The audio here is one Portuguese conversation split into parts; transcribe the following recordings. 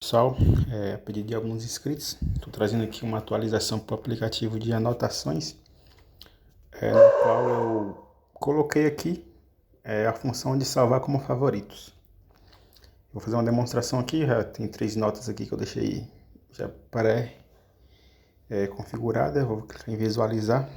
Pessoal, a pedido de alguns inscritos, estou trazendo aqui uma atualização para o aplicativo de anotações, no qual eu coloquei aqui a função de salvar como favoritos. Vou fazer uma demonstração aqui, já tem 3 notas aqui que eu deixei já pré-configurada. Vou clicar em visualizar,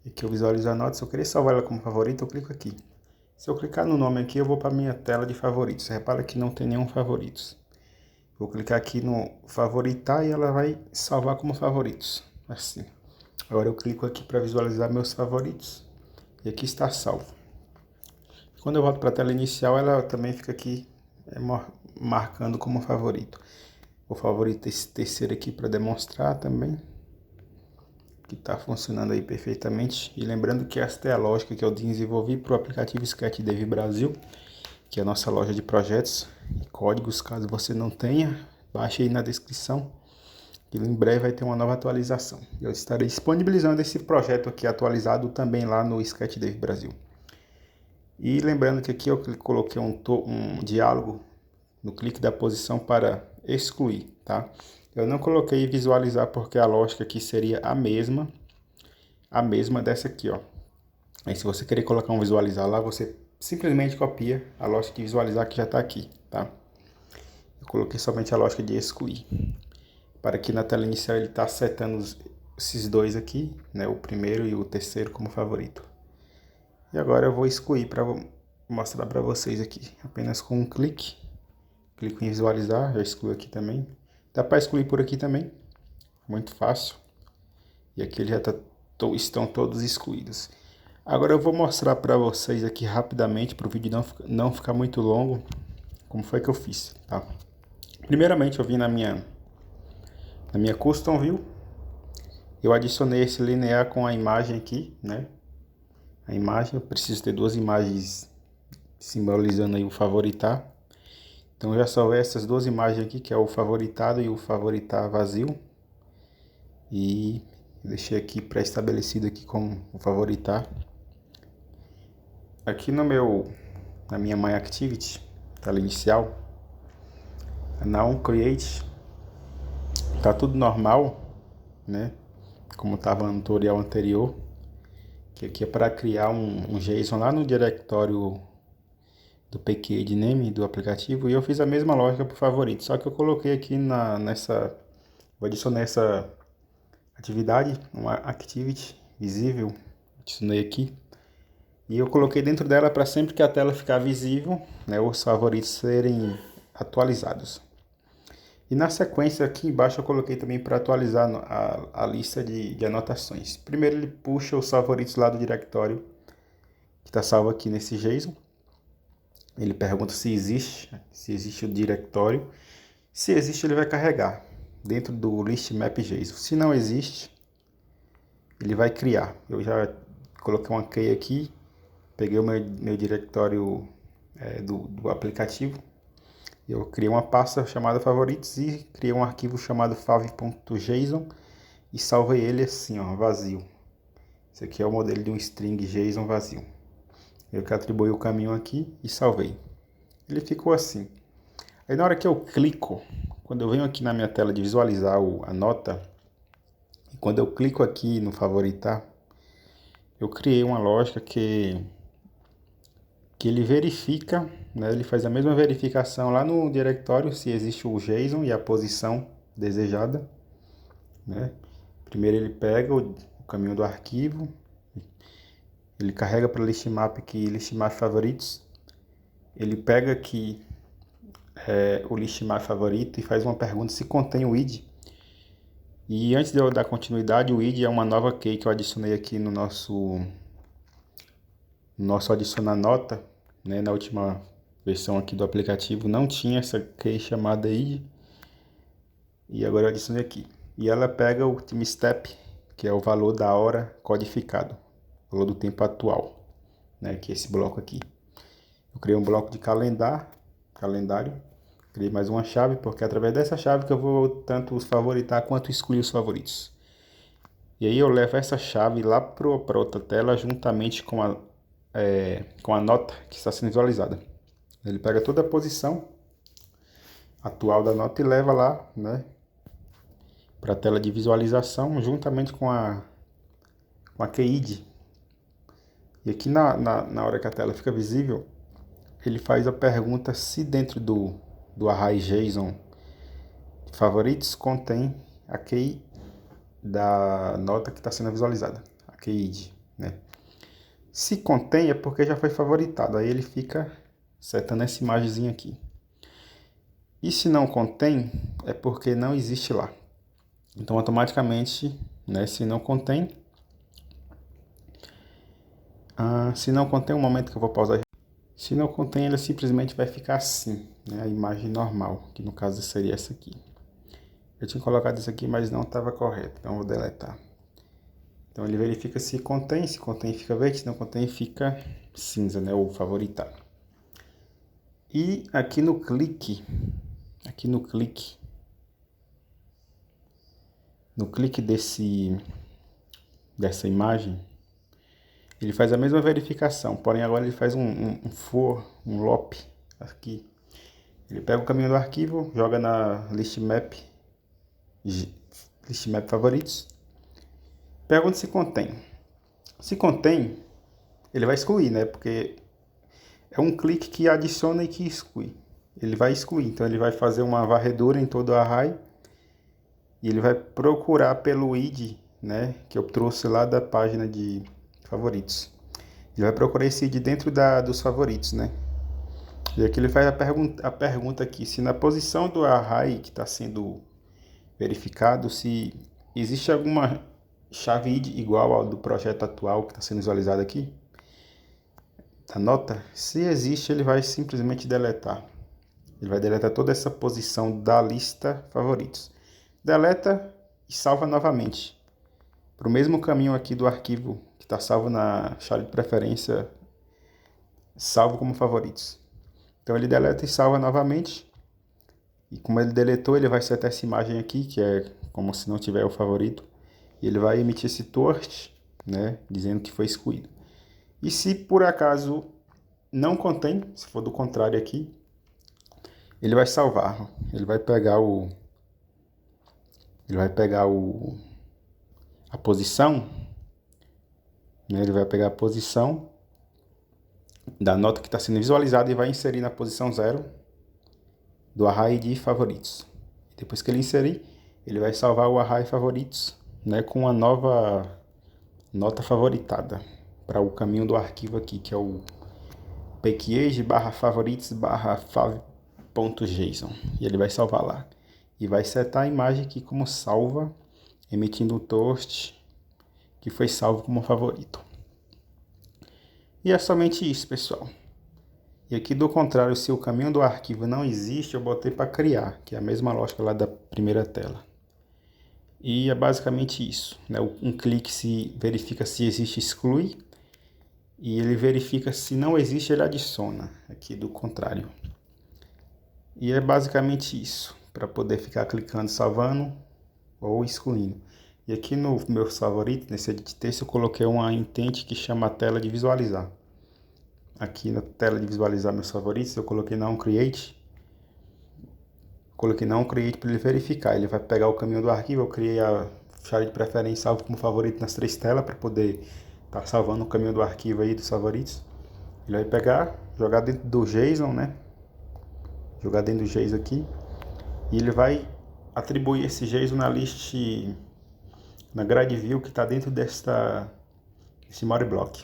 e que eu visualizo a nota. Se eu querer salvar ela como favorito, eu clico aqui. Se eu clicar no nome aqui, eu vou para a minha tela de favoritos. Repara que não tem nenhum favoritos. Vou clicar aqui no favoritar e ela vai salvar como favoritos, assim. Agora eu clico aqui para visualizar meus favoritos e aqui está salvo. Quando eu volto para a tela inicial, ela também fica aqui marcando como favorito. Vou favoritar esse terceiro aqui para demonstrar também que está funcionando aí perfeitamente. E lembrando que esta é a lógica que eu desenvolvi para o aplicativo SketchDev Brasil, que é a nossa loja de projetos e códigos. Caso você não tenha, baixe aí na descrição, que em breve vai ter uma nova atualização. Eu estarei disponibilizando esse projeto aqui atualizado também lá no SketchDev Brasil. E lembrando que aqui eu coloquei um diálogo no clique da posição para excluir, tá? Eu não coloquei visualizar porque a lógica aqui seria a mesma dessa aqui, ó. Aí se você querer colocar um visualizar lá, você simplesmente copia a lógica de visualizar que já está aqui, tá? Eu coloquei somente a lógica de excluir. Para que na tela inicial ele está setando esses dois aqui, né? O primeiro e o terceiro como favorito. E agora eu vou excluir para mostrar para vocês aqui. Apenas com um clique. Clico em visualizar, já excluo aqui também. Dá para excluir por aqui também. Muito fácil. E aqui ele já estão todos excluídos. Agora eu vou mostrar para vocês aqui rapidamente, para o vídeo não ficar muito longo, como foi que eu fiz, tá? Primeiramente eu vim na minha Custom View, eu adicionei esse linear com a imagem aqui, né? A imagem, eu preciso ter 2 imagens simbolizando aí o favoritar. Então eu já salvei essas 2 imagens aqui, que é o favoritado e o favoritar vazio. E deixei aqui pré-estabelecido aqui como o favoritar. Aqui na minha My Activity, tela inicial, na OnCreate, tá tudo normal, né? Como estava no tutorial anterior, que aqui é para criar um JSON lá no diretório do PKD Name do aplicativo, e eu fiz a mesma lógica para o favorito, só que eu coloquei aqui vou adicionar essa atividade, uma activity visível, adicionei aqui. E eu coloquei dentro dela para sempre que a tela ficar visível, né, os favoritos serem atualizados. E na sequência aqui embaixo eu coloquei também para atualizar a lista de anotações. Primeiro ele puxa os favoritos lá do diretório que está salvo aqui nesse JSON. Ele pergunta se existe o diretório. Se existe, ele vai carregar dentro do list map JSON. Se não existe, ele vai criar. Eu já coloquei uma key aqui. Peguei o meu diretório do aplicativo. Eu criei uma pasta chamada favoritos e criei um arquivo chamado fav.json e salvei ele assim, ó, vazio. Esse aqui é o modelo de um string JSON vazio. Eu que atribuí o caminho aqui e salvei. Ele ficou assim. Aí na hora que eu clico, quando eu venho aqui na minha tela de visualizar a nota, e quando eu clico aqui no favoritar, eu criei uma lógica que ele verifica, né, ele faz a mesma verificação lá no diretório se existe o JSON e a posição desejada, né? Primeiro ele pega o caminho do arquivo, ele carrega para listmap aqui, listmap favoritos, ele pega aqui o listmap favorito e faz uma pergunta se contém o id. E antes de eu dar continuidade, o id é uma nova key que eu adicionei aqui no nosso adicionar nota, né? Na última versão aqui do aplicativo não tinha essa key chamada id, e agora eu adicionei aqui. E ela pega o time step, que é o valor da hora codificado, o valor do tempo atual, né? Que é esse bloco aqui. Eu criei um bloco de calendário, criei mais uma chave, porque é através dessa chave que eu vou tanto os favoritar quanto excluir os favoritos. E aí eu levo essa chave lá para outra tela juntamente com a nota que está sendo visualizada. Ele pega toda a posição, atual da nota e leva lá, né, para a tela de visualização juntamente com a keyd. E aqui na hora que a tela fica visível, ele faz a pergunta se dentro do array JSON de favoritos contém a key da nota que está sendo visualizada, a keyd, né? Se contém é porque já foi favoritado, aí ele fica setando essa imagenzinha aqui. E se não contém, é porque não existe lá. Então automaticamente, né, se não contém, um momento que eu vou pausar. Se não contém, ele simplesmente vai ficar assim, né, a imagem normal, que no caso seria essa aqui. Eu tinha colocado isso aqui, mas não estava correto, então eu vou deletar. Então ele verifica se contém fica verde, se não contém fica cinza, né, ou favoritado. E aqui no clique dessa imagem, ele faz a mesma verificação, porém agora ele faz um loop aqui. Ele pega o caminho do arquivo, joga na list map favoritos, pergunta se contém. Se contém, ele vai excluir, né? Porque é um clique que adiciona e que exclui. Ele vai excluir, então ele vai fazer uma varredura em todo o array e ele vai procurar pelo id, né? Que eu trouxe lá da página de favoritos. Ele vai procurar esse id dentro dos favoritos, né? E aqui ele faz a pergunta aqui, se na posição do array que está sendo verificado, se existe alguma chave id igual ao do projeto atual que está sendo visualizado aqui, da nota. Se existe, ele vai simplesmente deletar. Ele vai deletar toda essa posição da lista favoritos. Deleta e salva novamente. Para o mesmo caminho aqui do arquivo que está salvo na chave de preferência, salvo como favoritos. Então ele deleta e salva novamente. E como ele deletou, ele vai setar essa imagem aqui, que é como se não tiver o favorito. E ele vai emitir esse torch, né, dizendo que foi excluído. E se por acaso não contém, se for do contrário aqui, ele vai salvar. Ele vai pegar a posição, né? Ele vai pegar a posição da nota que está sendo visualizada e vai inserir na posição 0 do array de favoritos. Depois que ele inserir, ele vai salvar o array favoritos, né, com a nova nota favoritada para o caminho do arquivo aqui, que é o package/favoritos/fav.json. E ele vai salvar lá. E vai setar a imagem aqui como salva, emitindo um toast que foi salvo como favorito. E é somente isso, pessoal. E aqui do contrário, se o caminho do arquivo não existe, eu botei para criar, que é a mesma lógica lá da primeira tela. E é basicamente isso, né? Um clique se verifica se existe, exclui. E ele verifica se não existe, ele adiciona, aqui do contrário. E é basicamente isso, para poder ficar clicando, salvando ou excluindo. E aqui no meu favorito, nesse edit texto, eu coloquei uma intent que chama a tela de visualizar. Aqui na tela de visualizar meus favoritos, eu coloquei não create. Coloquei não create para ele verificar. Ele vai pegar o caminho do arquivo, eu criei a chave de preferência salvo como favorito nas 3 telas para poder estar salvando o caminho do arquivo aí dos favoritos. Ele vai pegar, jogar dentro do JSON, né? Jogar dentro do JSON aqui. E ele vai atribuir esse JSON na list, na grade view que está dentro desse modblock.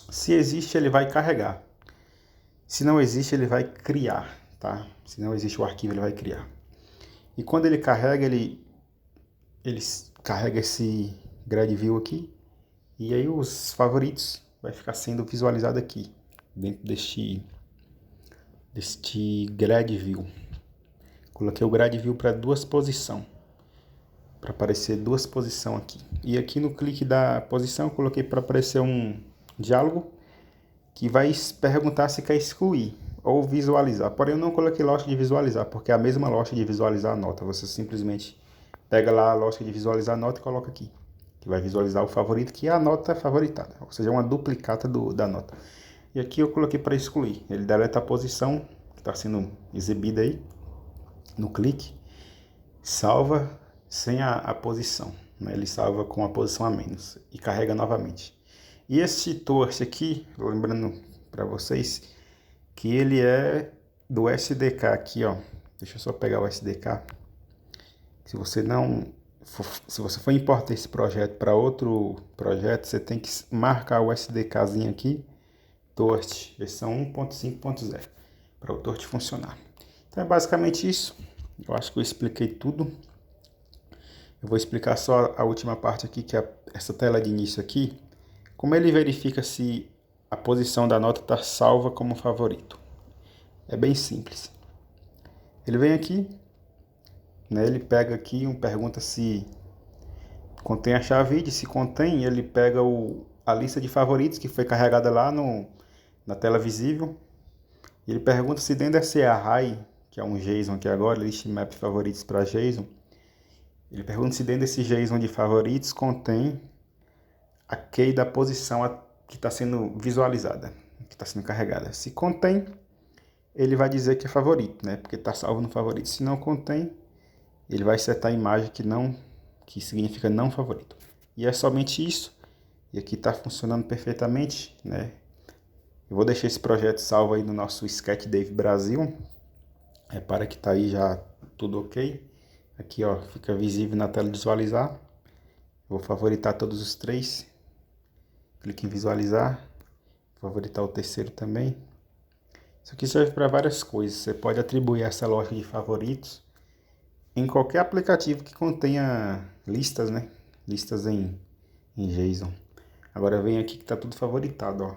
Se existe, ele vai carregar. Se não existe, ele vai criar, tá? Se não existe o arquivo, ele vai criar. E quando ele carrega, ele carrega esse grade view aqui. E aí os favoritos vai ficar sendo visualizado aqui, dentro deste grade view. Coloquei o grade view para 2 posições, para aparecer 2 posições aqui. E aqui no clique da posição, eu coloquei para aparecer um diálogo que vai perguntar se quer excluir ou visualizar. Porém, eu não coloquei lógica de visualizar, porque é a mesma lógica de visualizar a nota. Você simplesmente pega lá a lógica de visualizar a nota e coloca aqui, que vai visualizar o favorito, que é a nota favoritada, ou seja, uma duplicata da nota. E aqui eu coloquei para excluir. Ele deleta a posição que está sendo exibida aí. no clique, salva sem a posição, né? Ele salva com a posição a menos e carrega novamente. E esse torch aqui, lembrando para vocês que ele é do SDK aqui, ó. Deixa eu só pegar o SDK. Se você for importar esse projeto para outro projeto, você tem que marcar o SDKzinho aqui, Torch, versão 1.5.0, para o Torch funcionar. Então é basicamente isso. Eu acho que eu expliquei tudo. Eu vou explicar só a última parte aqui, que é essa tela de início aqui. Como ele verifica se a posição da nota está salva como favorito? É bem simples. Ele vem aqui, né, ele pega aqui, pergunta se contém a chave ID. Se contém, ele pega a lista de favoritos que foi carregada lá na tela visível. Ele pergunta se dentro desse array, que é um JSON aqui agora, list map favoritos para JSON. Ele pergunta se dentro desse JSON de favoritos contém a key da posição que está sendo visualizada, que está sendo carregada. Se contém, ele vai dizer que é favorito, né? Porque está salvo no favorito. Se não contém, ele vai setar a imagem que significa não favorito. E é somente isso. E aqui está funcionando perfeitamente, né? Eu vou deixar esse projeto salvo aí no nosso Sketch Dev Brasil. Repara que está aí já tudo ok. Aqui, ó, fica visível na tela de visualizar. Vou favoritar todos os três. Clique em visualizar. Favoritar o terceiro também. Isso aqui serve para várias coisas. Você pode atribuir essa lógica de favoritos em qualquer aplicativo que contenha listas, né? Listas em JSON. Agora vem aqui que está tudo favoritado, ó.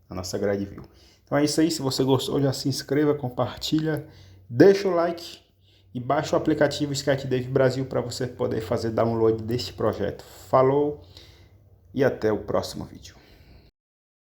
A nossa grade view. Então é isso aí. Se você gostou, já se inscreva, compartilha, deixa o like e baixa o aplicativo Sketch Dev Brasil para você poder fazer download deste projeto. Falou e até o próximo vídeo.